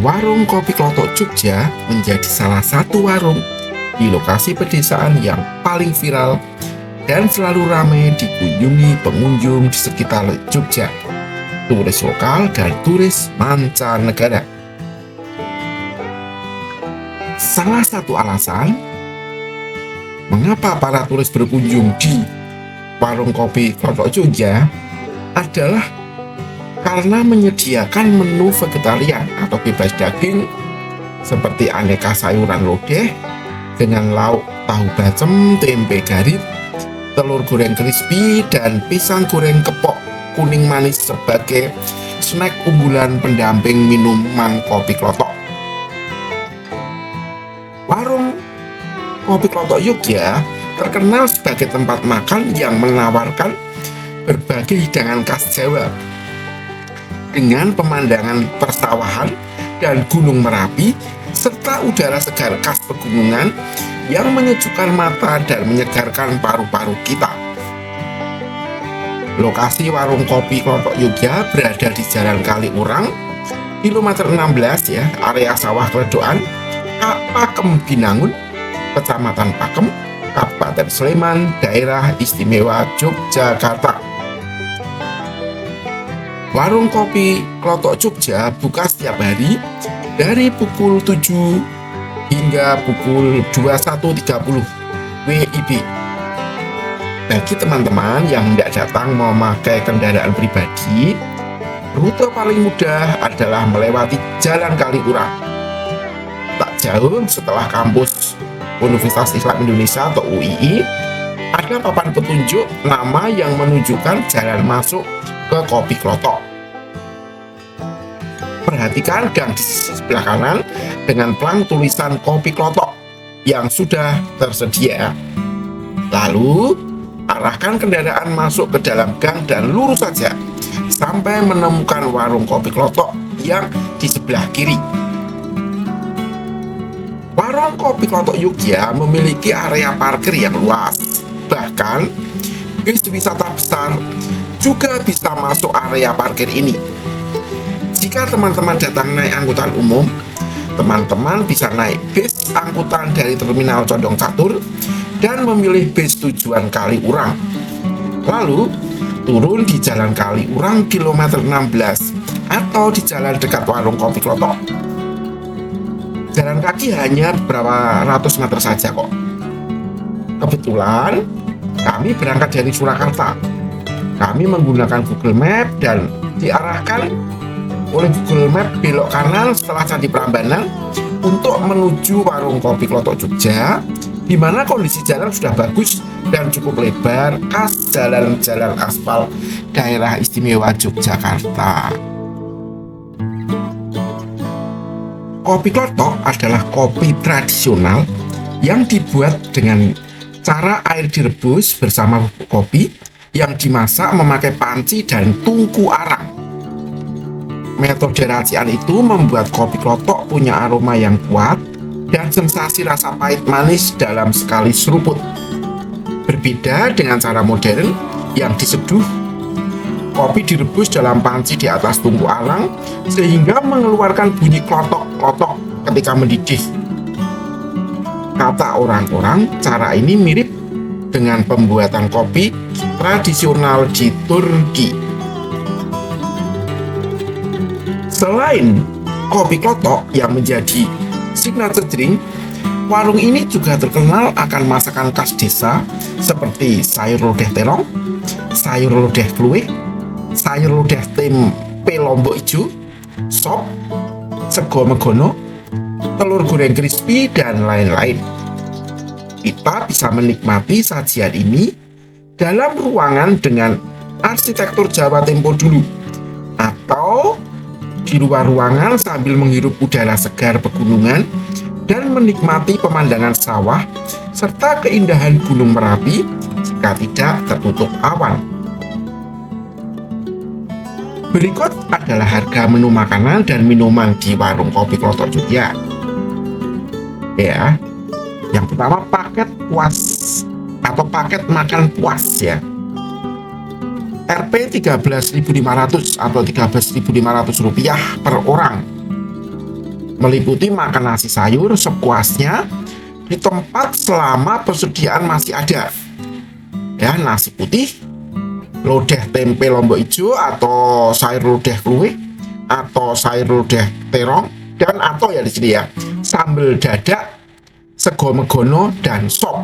Warung Kopi Klothok Jogja menjadi salah satu warung di lokasi pedesaan yang paling viral dan selalu ramai dikunjungi pengunjung di sekitar Jogja, turis lokal dan turis mancanegara. Salah satu alasan mengapa para turis berkunjung di Warung Kopi Klothok Jogja adalah karena menyediakan menu vegetarian atau bebas daging seperti aneka sayuran lodeh dengan lauk tahu bacem, tempe garit, telur goreng crispy, dan pisang goreng kepok kuning manis sebagai snack unggulan pendamping minuman kopi klothok. Warung Kopi Klothok Jogja terkenal sebagai tempat makan yang menawarkan berbagai hidangan khas Jawa dengan pemandangan persawahan dan Gunung Merapi serta udara segar khas pegunungan yang menyejukkan mata dan menyegarkan paru-paru kita. Lokasi Warung Kopi Klothok Jogja berada di Jalan Kaliurang, kilometer 16 area Sawah Kledokan, Pakem Binangun, Kecamatan Pakem, Kabupaten Sleman, Daerah Istimewa Yogyakarta. Warung Kopi Klothok Jogja buka setiap hari dari pukul 7 hingga pukul 21.30 WIB. Bagi teman-teman yang tidak datang memakai kendaraan pribadi, rute paling mudah adalah melewati Jalan Kaliurang. Tak jauh setelah kampus Universitas Islam Indonesia atau UII, ada papan petunjuk nama yang menunjukkan jalan masuk ke Kopi Klothok. Perhatikan gang di sisi sebelah kanan dengan plang tulisan Kopi Klothok yang sudah tersedia. Lalu, arahkan kendaraan masuk ke dalam gang dan lurus saja sampai menemukan warung Kopi Klothok yang di sebelah kiri. Warung Kopi Klothok Jogja memiliki area parkir yang luas. Bahkan, bis wisata besar juga bisa masuk area parkir ini. Jika teman-teman datang naik angkutan umum, teman-teman bisa naik bis angkutan dari Terminal Condong Catur dan memilih bis tujuan Kaliurang. Lalu, turun di Jalan Kaliurang kilometer 16 atau di jalan dekat Warung Kopi Klothok. Jalan kaki hanya beberapa ratus meter saja kok. Kebetulan, kami berangkat dari Surakarta. Kami menggunakan Google Map dan diarahkan oleh Google Map belok kanan setelah Candi Prambanan untuk menuju Warung Kopi Klothok Jogja, di mana kondisi jalan sudah bagus dan cukup lebar khas jalan-jalan aspal daerah istimewa Yogyakarta. Kopi klothok adalah kopi tradisional yang dibuat dengan cara air direbus bersama bubuk kopi yang dimasak memakai panci dan tungku arang. Metode racian itu membuat kopi klothok punya aroma yang kuat dan sensasi rasa pahit manis dalam sekali seruput. Berbeda dengan cara modern yang diseduh, kopi direbus dalam panci di atas tungku arang sehingga mengeluarkan bunyi klothok-klothok ketika mendidih. Kata orang-orang, cara ini mirip dengan pembuatan kopi tradisional di Turki. Selain kopi klothok yang menjadi signature drink, warung ini juga terkenal akan masakan khas desa seperti sayur lodeh terong, sayur lodeh kluwih, sayur lodeh tempe lombok ijo, sop, sego megono, telur goreng crispy, dan lain-lain. Kita bisa menikmati sajian ini dalam ruangan dengan arsitektur Jawa Tempo dulu, atau di luar ruangan sambil menghirup udara segar pegunungan dan menikmati pemandangan sawah serta keindahan Gunung Merapi jika tidak tertutup awan. Berikut adalah harga menu makanan dan minuman di Warung Kopi Klothok Jogja. Ya, yang pertama paket puas atau paket makan puas ya. Rp 13.500 atau Rp13.500 per orang. meliputi makan nasi sayur sepuasnya di tempat selama persediaan masih ada. Ya, nasi putih, lodeh tempe lombok hijau atau sayur lodeh kluwih atau sayur lodeh terong, dan atau ya di sini ya sambal dadak, sego megono, dan sop.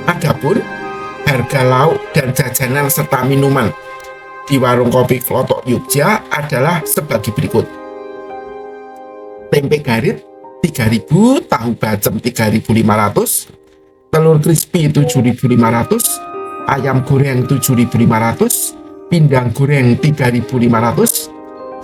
Adapun harga lauk dan jajanan serta minuman di warung kopi Klothok Yogya adalah sebagai berikut. Tempe garit 3.000, tahu bacem 3.500, telur crispy 7.500, ayam goreng 7.500, pindang goreng 3.500,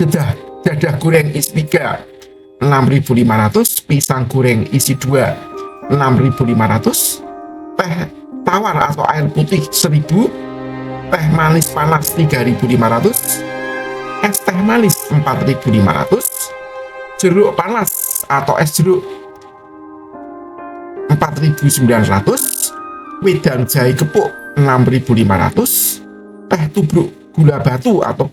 dadah goreng isi 3 6.500, pisang goreng isi 2 6.500, teh tawar atau air putih 1.000, teh manis panas 3.500, es teh manis 4.500, jeruk panas atau es jeruk 4.900, wedang jahe kepuk 6.500, teh tubruk gula batu atau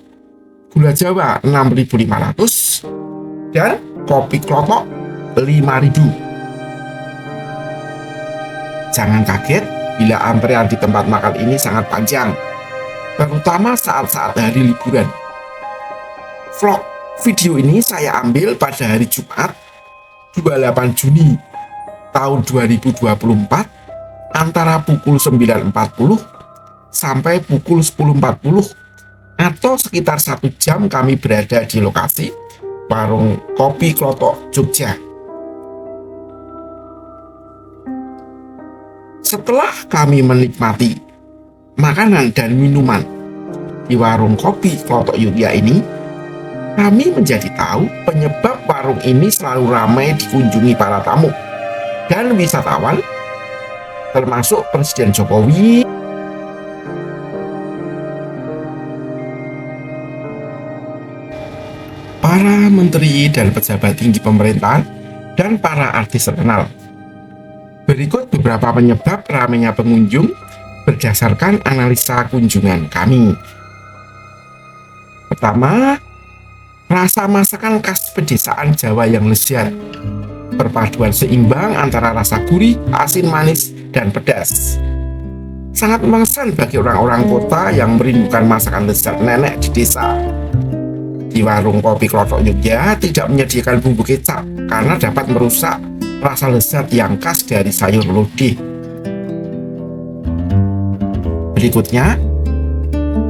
gula jawa 6.500, dan kopi klothok 5.000. Jangan kaget bila antrean di tempat makan ini sangat panjang, terutama saat-saat hari liburan. Vlog video ini saya ambil pada hari Jumat 28 Juni tahun 2024 antara pukul 9.40 sampai pukul 10.40, atau sekitar 1 jam kami berada di lokasi warung kopi Klothok Jogja. Setelah kami menikmati makanan dan minuman di warung kopi Klothok Yogya ini, kami menjadi tahu penyebab warung ini selalu ramai dikunjungi para tamu dan wisatawan, termasuk Presiden Jokowi, para menteri dan pejabat tinggi pemerintahan, dan para artis terkenal. Berikut beberapa penyebab ramainya pengunjung berdasarkan analisa kunjungan kami. Pertama, rasa masakan khas pedesaan Jawa yang lezat. Perpaduan seimbang antara rasa gurih, asin, manis, dan pedas. Sangat mengesan bagi orang-orang kota yang merindukan masakan lezat nenek di desa. Di warung kopi Klothok Yogya tidak menyediakan bumbu kecap karena dapat merusak rasa lezat yang khas dari sayur lodeh. Berikutnya,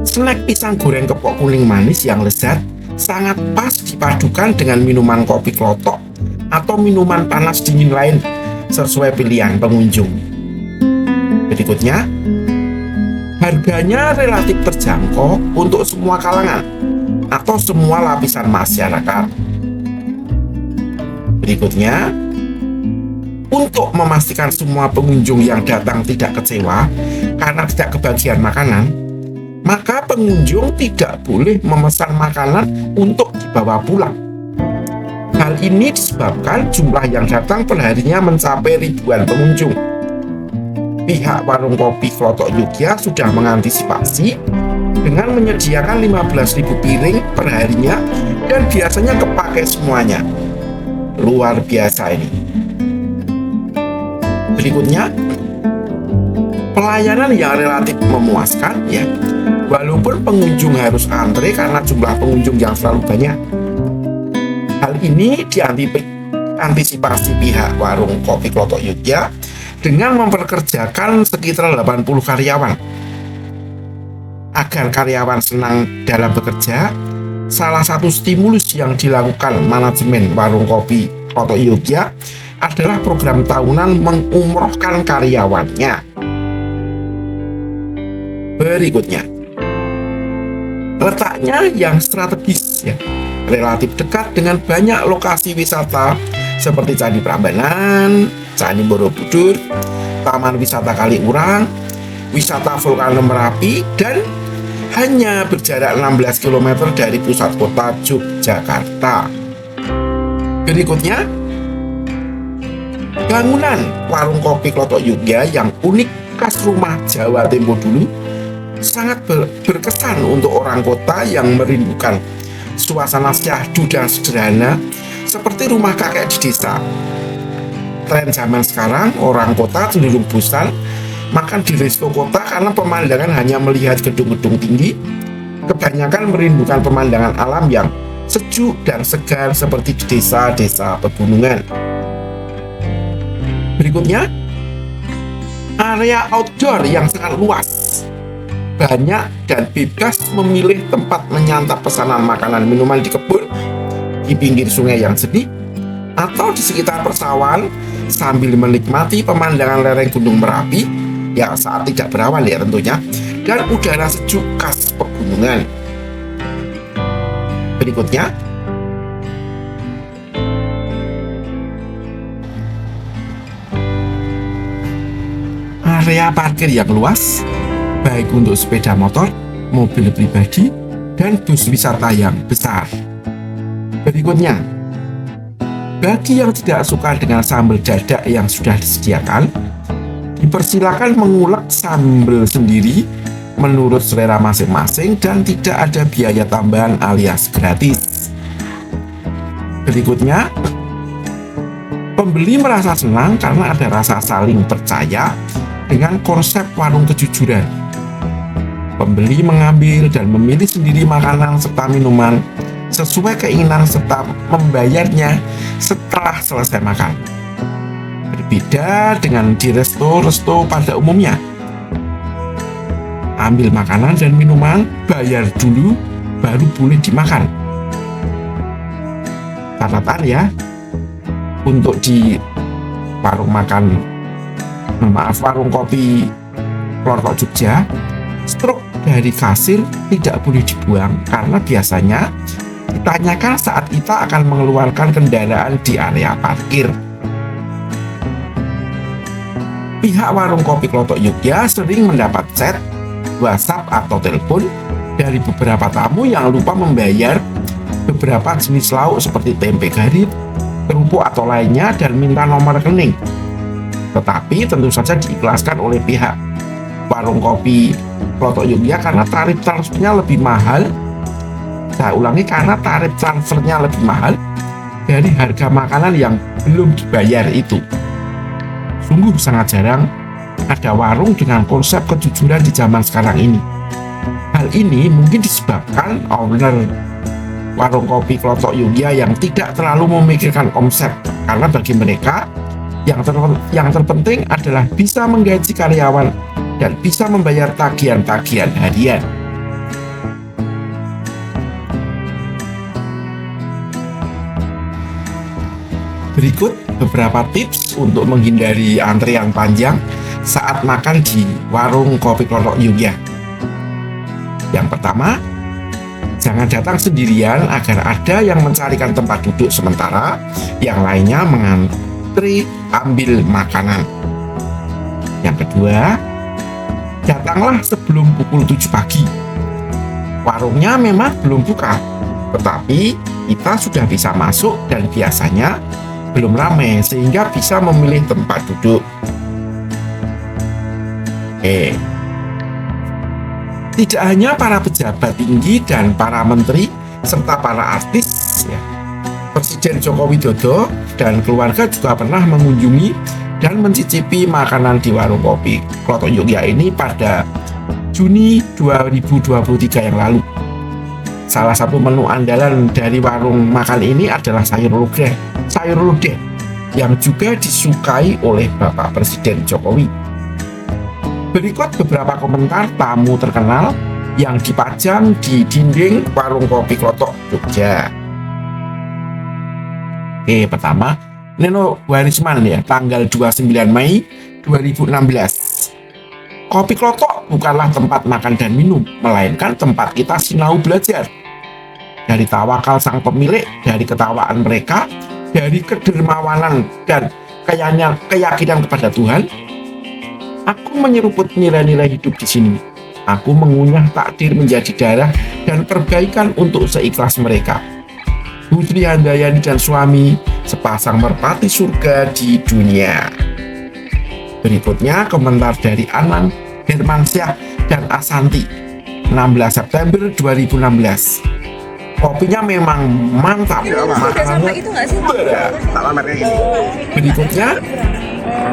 snack pisang goreng kepok kuning manis yang lezat sangat pas dipadukan dengan minuman kopi klothok atau minuman panas dingin lain sesuai pilihan pengunjung. Berikutnya, harganya relatif terjangkau untuk semua kalangan atau semua lapisan masyarakat. Berikutnya, untuk memastikan semua pengunjung yang datang tidak kecewa karena tidak kebagian makanan, maka pengunjung tidak boleh memesan makanan untuk dibawa pulang. Hal ini disebabkan jumlah yang datang perharinya mencapai ribuan pengunjung. Pihak warung kopi Klothok Yogya sudah mengantisipasi dengan menyediakan 15.000 piring perharinya dan biasanya kepake semuanya. Luar biasa ini. Berikutnya, pelayanan yang relatif memuaskan ya, walaupun pengunjung harus antre karena jumlah pengunjung yang selalu banyak. Hal ini diantisipasi pihak warung kopi Klothok Yogya dengan memperkerjakan sekitar 80 karyawan. Agar karyawan senang dalam bekerja, salah satu stimulus yang dilakukan manajemen warung kopi Klothok Yogya adalah program tahunan mengumrohkan karyawannya. Berikutnya, letaknya yang strategis ya, relatif dekat dengan banyak lokasi wisata seperti Candi Prambanan, Candi Borobudur, Taman Wisata Kaliurang, wisata Volcano Merapi, dan hanya berjarak 16 km dari pusat kota Yogyakarta. Berikutnya, bangunan warung kopi Klothok Yogya yang unik khas rumah Jawa tempo dulu sangat berkesan untuk orang kota yang merindukan suasana syahdu dan sederhana seperti rumah kakek di desa. Tren zaman sekarang, orang kota cenderung bosan makan di resto kota karena pemandangan hanya melihat gedung-gedung tinggi. Kebanyakan merindukan pemandangan alam yang sejuk dan segar seperti di desa-desa pegunungan. Berikutnya, area outdoor yang sangat luas, banyak dan bebas memilih tempat menyantap pesanan makanan minuman di kebun, di pinggir sungai yang jernih, atau di sekitar persawahan sambil menikmati pemandangan lereng Gunung Merapi yang saat tidak berawan ya tentunya, dan udara sejuk khas pegunungan. Berikutnya, area parkir yang luas, baik untuk sepeda motor, mobil pribadi, dan bus wisata yang besar. Berikutnya, bagi yang tidak suka dengan sambal dadak yang sudah disediakan, dipersilakan mengulek sambal sendiri menurut selera masing-masing dan tidak ada biaya tambahan alias gratis. Berikutnya, pembeli merasa senang karena ada rasa saling percaya dengan konsep warung kejujuran. Pembeli mengambil dan memilih sendiri makanan serta minuman sesuai keinginan serta membayarnya setelah selesai makan. Berbeda dengan di resto-resto pada umumnya. Ambil makanan dan minuman, bayar dulu, baru boleh dimakan. Catatan ya, untuk di warung warung kopi Klothok Jogja, struk dari kasir tidak boleh dibuang karena biasanya ditanyakan saat kita akan mengeluarkan kendaraan di area parkir. Pihak warung kopi Klothok Jogja sering mendapat chat, WhatsApp atau telepon dari beberapa tamu yang lupa membayar beberapa jenis lauk seperti tempe garit, kerupuk atau lainnya dan minta nomor rekening. Tetapi tentu saja diikhlaskan oleh pihak warung kopi Klothok Jogja karena tarif transfernya lebih mahal. Saya ulangi, karena tarif transfernya lebih mahal dari harga makanan yang belum dibayar itu. Sungguh sangat jarang ada warung dengan konsep kejujuran di zaman sekarang ini. Hal ini mungkin disebabkan owner warung kopi Klothok Jogja yang tidak terlalu memikirkan omset, karena bagi mereka yang terpenting adalah bisa menggaji karyawan dan bisa membayar tagihan-tagihan harian. Berikut beberapa tips untuk menghindari antrian panjang saat makan di warung kopi Klothok Jogja. Yang pertama, jangan datang sendirian agar ada yang mencarikan tempat duduk sementara, yang lainnya mengantri ambil makanan. Yang kedua, datanglah sebelum pukul 7 pagi. Warungnya memang belum buka, tetapi kita sudah bisa masuk dan biasanya belum ramai sehingga bisa memilih tempat duduk. Tidak hanya para pejabat tinggi dan para menteri serta para artis ya. Presiden Joko Widodo dan keluarga juga pernah mengunjungi dan mencicipi makanan di warung kopi Klothok Jogja ini pada Juni 2023 yang lalu. Salah satu menu andalan dari warung makan ini adalah sayur lodeh yang juga disukai oleh Bapak Presiden Jokowi. Berikut beberapa komentar tamu terkenal yang dipajang di dinding warung kopi Klothok Jogja. Pertama, Neno Warisman ya, tanggal 29 Mei 2016. Kopi Klothok bukanlah tempat makan dan minum, melainkan tempat kita sinau belajar. Dari tawakal sang pemilik, dari ketawaan mereka, dari kedermawanan dan keyakinan kepada Tuhan, aku menyeruput nilai-nilai hidup di sini. Aku mengunyah takdir menjadi darah dan perbaikan untuk seikhlas mereka. Putri Handayani dan suami, sepasang merpati surga di dunia. Berikutnya komentar dari Anang, Hermansyah, dan Asanti, 16 September 2016. Kopinya memang mantap. Makanannya itu nggak sih? berat. Salah mereka gini. Berikutnya,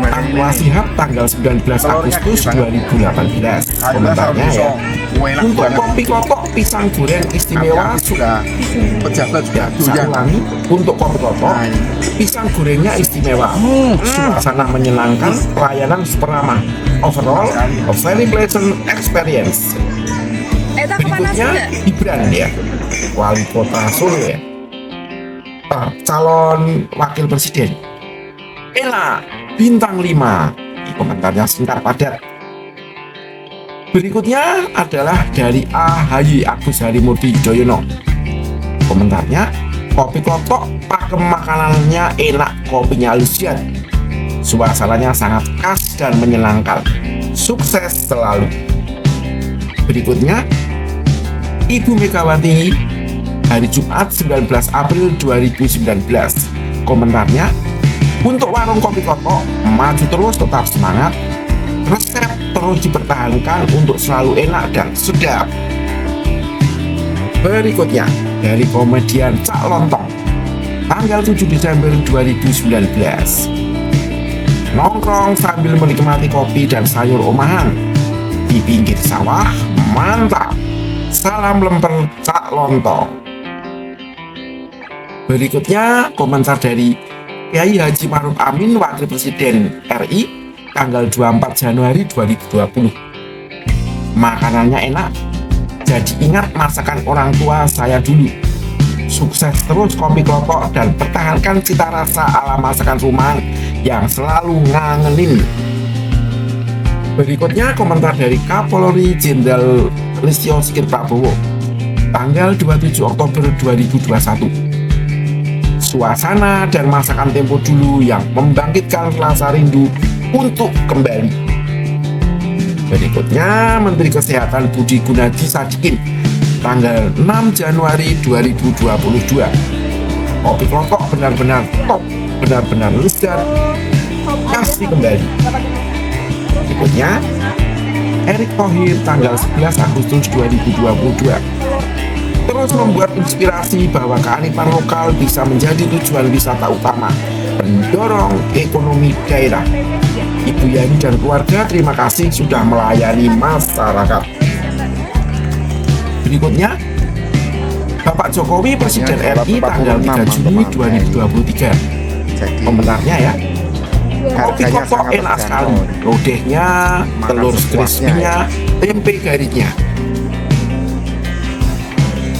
Aqua Shihab tanggal 19 Agustus 2018. Komentarnya ya. Untuk kopi klotok pisang goreng istimewa Sudah pejabat ya, saya ulangi. Untuk kopi klotok pisang gorengnya istimewa, suasana menyenangkan, pelayanan super ramah. Overall, a very pleasant experience. Berikutnya Gibran ya, wali kota Solo ya, calon wakil presiden. Enak, bintang 5. Komentarnya singkat padat. Berikutnya adalah dari AHY Agus Harimurti Yudhoyono. Komentarnya, kopi klotok, pakem makanannya enak, kopinya lusiat, suasananya sangat khas dan menyenangkan. Sukses selalu. Berikutnya, Ibu Megawati, hari Jumat 19 April 2019. Komentarnya, untuk warung kopi klotok, maju terus, tetap semangat. Resep terus dipertahankan untuk selalu enak dan sedap. Berikutnya, dari komedian Cak Lontong, tanggal 7 Desember 2019. Nongkrong sambil menikmati kopi dan sayur omahan di pinggir sawah, mantap. Salam lemper Cak Lontong. Berikutnya komentar dari Kiai Haji Maruf Amin, Wakil Presiden RI, tanggal 24 Januari 2020. Makanannya enak, jadi ingat masakan orang tua saya dulu. Sukses terus kopi klotok dan pertahankan cita rasa ala masakan rumahan yang selalu ngangenin. Berikutnya komentar dari Kapolri Jenderal Listio Sigit Prabowo, tanggal 27 Oktober 2021. Suasana dan masakan tempo dulu yang membangkitkan rasa rindu untuk kembali. Berikutnya Menteri Kesehatan Budi Gunadi Sadikin, tanggal 6 Januari 2022. Kopi klotok benar-benar top, benar-benar lezat, kasih kembali. Berikutnya Erick Thohir, tanggal 11 Agustus 2022. Terus membuat inspirasi bahwa kearifan lokal bisa menjadi tujuan wisata utama, pendorong ekonomi daerah. Ibu Yani dan keluarga terima kasih sudah melayani masyarakat. Berikutnya, Bapak Jokowi Presiden RI, tanggal 3 Juni 2023. Komentarnya ya, kopi klotok enak sekali, lodehnya, telur crispy-nya, tempe garingnya.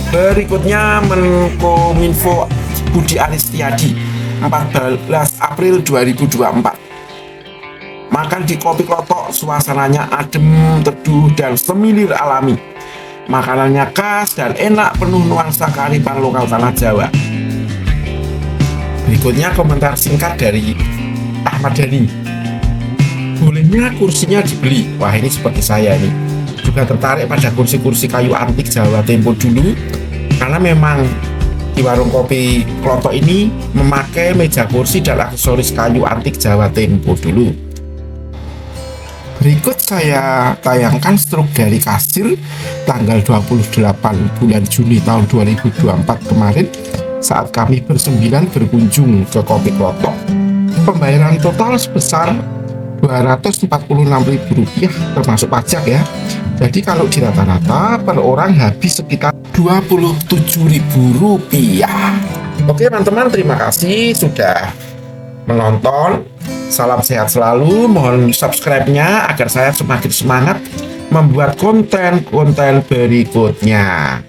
Berikutnya Menkominfo Budi Aristiadi, 14 April 2024. Makan di kopi klotok, suasananya adem, teduh, dan semilir alami. Makanannya khas dan enak, penuh nuansa kearifan lokal tanah Jawa. Berikutnya komentar singkat dari Ahmad Dhani. Bolehnya kursinya dibeli. Wah, ini seperti saya nih, juga tertarik pada kursi-kursi kayu antik Jawa tempo dulu, karena memang di warung kopi klotok ini memakai meja kursi dan aksesoris kayu antik Jawa tempo dulu. Berikut saya tayangkan struk dari kasir tanggal 28 bulan Juni tahun 2024 kemarin saat kami bersembilan berkunjung ke kopi klotok. Pembayaran total sebesar Rp246.000 termasuk pajak ya. Jadi kalau di rata-rata per orang habis sekitar Rp27.000. Oke teman-teman, terima kasih sudah menonton. Salam sehat selalu. Mohon subscribe-nya agar saya semakin semangat membuat konten-konten berikutnya.